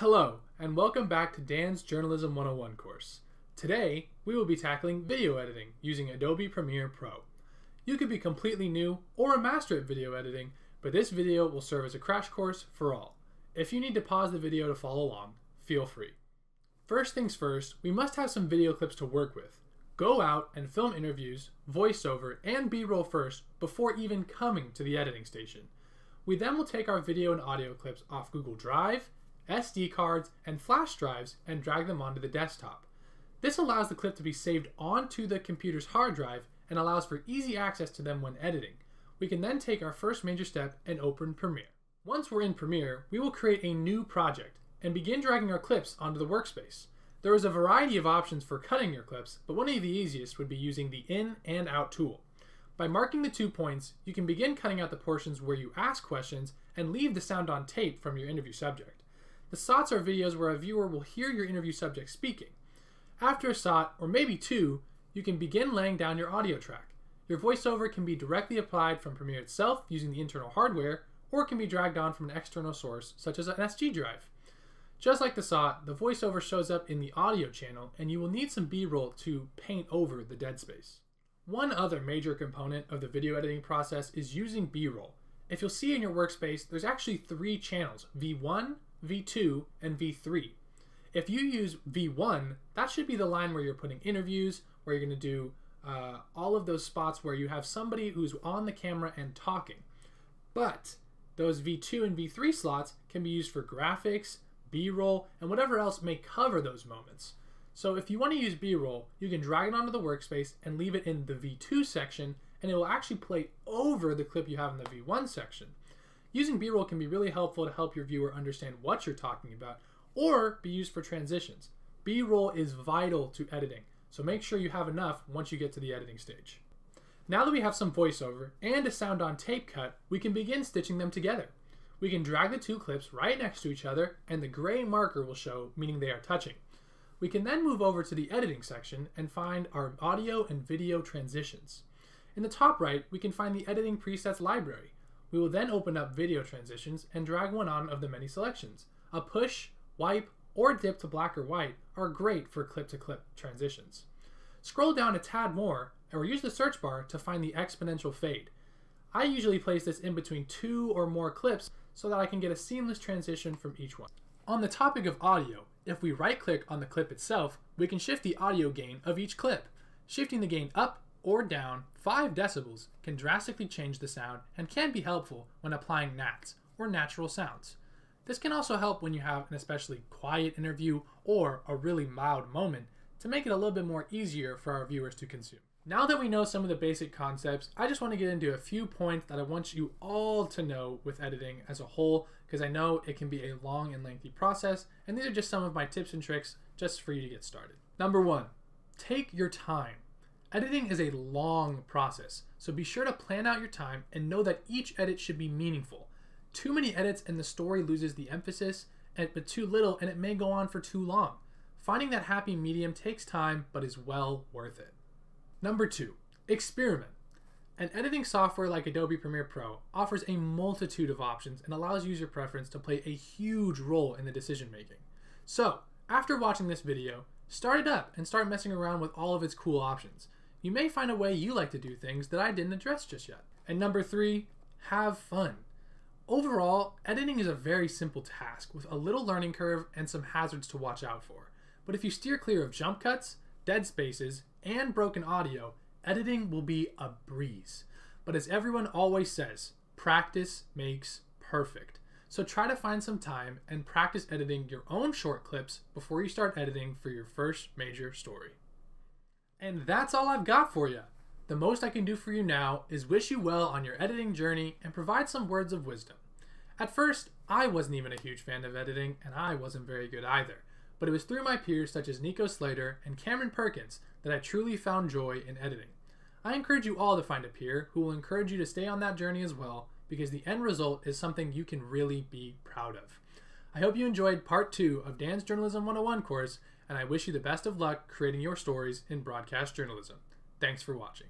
Hello, and welcome back to Dan's Journalism 101 course. Today, we will be tackling video editing using Adobe Premiere Pro. You could be completely new or a master at video editing, but this video will serve as a crash course for all. If you need to pause the video to follow along, feel free. First things first, we must have some video clips to work with. Go out and film interviews, voiceover, and B-roll first before even coming to the editing station. We then will take our video and audio clips off Google Drive, SD cards, and flash drives and drag them onto the desktop. This allows the clip to be saved onto the computer's hard drive and allows for easy access to them when editing. We can then take our first major step and open Premiere. Once we're in Premiere, we will create a new project and begin dragging our clips onto the workspace. There is a variety of options for cutting your clips, but one of the easiest would be using the in and out tool. By marking the 2 points, you can begin cutting out the portions where you ask questions and leave the sound on tape from your interview subject. The SOTs are videos where a viewer will hear your interview subject speaking. After a SOT, or maybe two, you can begin laying down your audio track. Your voiceover can be directly applied from Premiere itself using the internal hardware, or it can be dragged on from an external source, such as an SD drive. Just like the SOT, the voiceover shows up in the audio channel, and you will need some B-roll to paint over the dead space. One other major component of the video editing process is using B-roll. If you'll see in your workspace, there's actually 3 channels, V1, V2, and V3. If you use V1, that should be the line where you're putting interviews, where you're going to do all of those spots where you have somebody who's on the camera and talking. But those V2 and V3 slots can be used for graphics, B-roll, and whatever else may cover those moments. So if you want to use B-roll, you can drag it onto the workspace and leave it in the V2 section, and it will actually play over the clip you have in the V1 section. Using B-roll can be really helpful to help your viewer understand what you're talking about, or be used for transitions. B-roll is vital to editing, so make sure you have enough once you get to the editing stage. Now that we have some voiceover and a sound on tape cut, we can begin stitching them together. We can drag the 2 clips right next to each other, and the gray marker will show, meaning they are touching. We can then move over to the editing section and find our audio and video transitions. In the top right, we can find the editing presets library. We will then open up video transitions and drag one on of the many selections. A push, wipe, or dip to black or white are great for clip-to-clip transitions. Scroll down a tad more or use the search bar to find the exponential fade. I usually place this in between 2 or more clips so that I can get a seamless transition from each one. On the topic of audio, if we right-click on the clip itself, we can shift the audio gain of each clip. Shifting the gain up or down 5 decibels can drastically change the sound and can be helpful when applying NATs, or natural sounds. This can also help when you have an especially quiet interview or a really loud moment to make it a little bit more easier for our viewers to consume. Now that we know some of the basic concepts, I just want to get into a few points that I want you all to know with editing as a whole, because I know it can be a long and lengthy process, and these are just some of my tips and tricks just for you to get started. Number 1, take your time. Editing is a long process, so be sure to plan out your time and know that each edit should be meaningful. Too many edits and the story loses the emphasis, but too little and it may go on for too long. Finding that happy medium takes time, but is well worth it. Number 2, experiment. An editing software like Adobe Premiere Pro offers a multitude of options and allows user preference to play a huge role in the decision making. So, after watching this video, start it up and start messing around with all of its cool options. You may find a way you like to do things that I didn't address just yet. And number 3, have fun. Overall, editing is a very simple task with a little learning curve and some hazards to watch out for. But if you steer clear of jump cuts, dead spaces, and broken audio, editing will be a breeze. But as everyone always says, practice makes perfect. So try to find some time and practice editing your own short clips before you start editing for your first major story. And that's all I've got for you. The most I can do for you now is wish you well on your editing journey and provide some words of wisdom. At first, I wasn't even a huge fan of editing, and I wasn't very good either. But it was through my peers such as Nico Slater and Cameron Perkins that I truly found joy in editing. I encourage you all to find a peer who will encourage you to stay on that journey as well, because the end result is something you can really be proud of. I hope you enjoyed part 2 of Dan's Journalism 101 course, and I wish you the best of luck creating your stories in broadcast journalism. Thanks for watching.